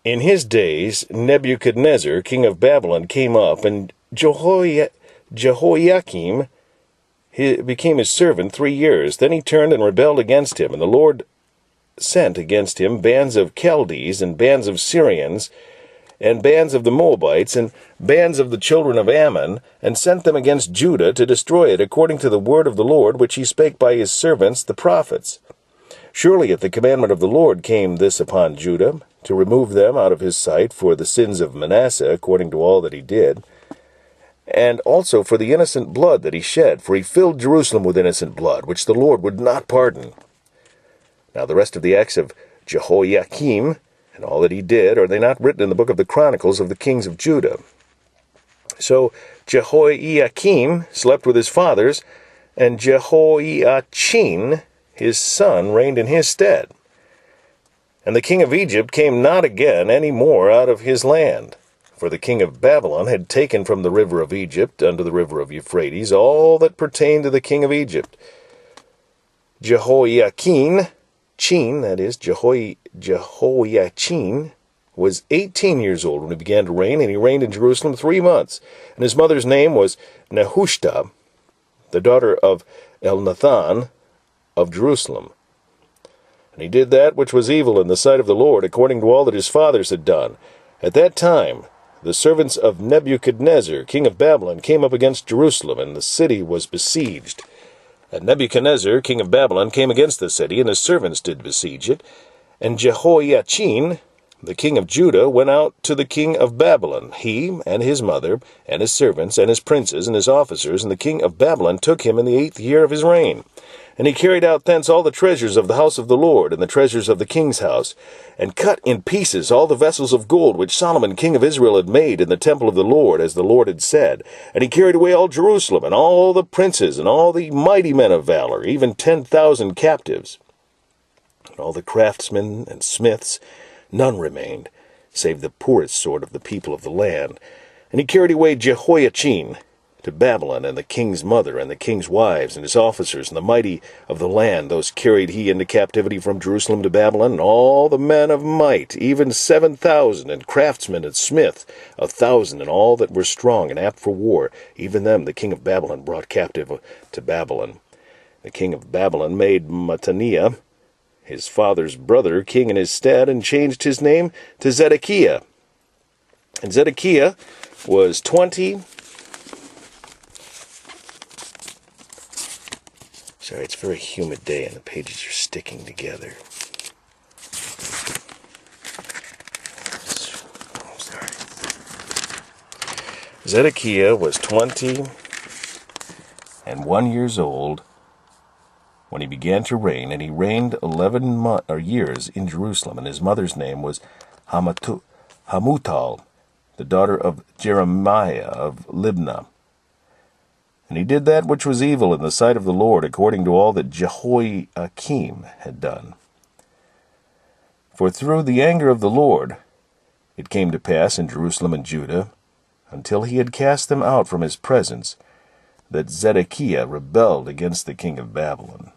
In his days Nebuchadnezzar, king of Babylon, came up, and Jehoiakim became his servant 3 years. Then he turned and rebelled against him, and the Lord sent against him bands of Chaldees, and bands of Syrians, and bands of the Moabites, and bands of the children of Ammon, and sent them against Judah to destroy it, according to the word of the Lord, which he spake by his servants the prophets. Surely at the commandment of the Lord came this upon Judah, to remove them out of his sight for the sins of Manasseh, according to all that he did, and also for the innocent blood that he shed, for he filled Jerusalem with innocent blood, which the Lord would not pardon. Now the rest of the acts of Jehoiakim, and all that he did, are they not written in the book of the chronicles of the kings of Judah? So Jehoiakim slept with his fathers, and Jehoiachin his son reigned in his stead. And the king of Egypt came not again any more out of his land. For the king of Babylon had taken from the river of Egypt unto the river of Euphrates all that pertained to the king of Egypt. Jehoiachin, Jehoiachin, was 18 years old when he began to reign, and he reigned in Jerusalem 3 months. And his mother's name was Nehushta, the daughter of Elnathan of Jerusalem. And he did that which was evil in the sight of the Lord, according to all that his fathers had done. At that time the servants of Nebuchadnezzar, king of Babylon, came up against Jerusalem, and the city was besieged. And Nebuchadnezzar, king of Babylon, came against the city, and his servants did besiege it. And Jehoiachin, the king of Judah, went out to the king of Babylon, he and his mother, and his servants, and his princes, and his officers, and the king of Babylon took him in the 8th year of his reign. And he carried out thence all the treasures of the house of the Lord, and the treasures of the king's house, and cut in pieces all the vessels of gold which Solomon king of Israel had made in the temple of the Lord, as the Lord had said. And he carried away all Jerusalem, and all the princes, and all the mighty men of valor, even 10,000 captives. And all the craftsmen and smiths, none remained, save the poorest sort of the people of the land. And he carried away Jehoiachin to Babylon, and the king's mother, and the king's wives, and his officers, and the mighty of the land. Those carried he into captivity from Jerusalem to Babylon, and all the men of might, even 7,000, and craftsmen and smiths 1,000, and all that were strong and apt for war. Even them the king of Babylon brought captive to Babylon. The king of Babylon made Mattaniah, his father's brother, king in his stead, and changed his name to Zedekiah. And Zedekiah was 20... Sorry, it's a very humid day and the pages are sticking together. Sorry. Zedekiah was 21 years old when he began to reign, and he reigned 11 years in Jerusalem, and his mother's name was Hamutal, the daughter of Jeremiah of Libnah. And he did that which was evil in the sight of the Lord, according to all that Jehoiakim had done. For through the anger of the Lord it came to pass in Jerusalem and Judah, until he had cast them out from his presence, that Zedekiah rebelled against the king of Babylon.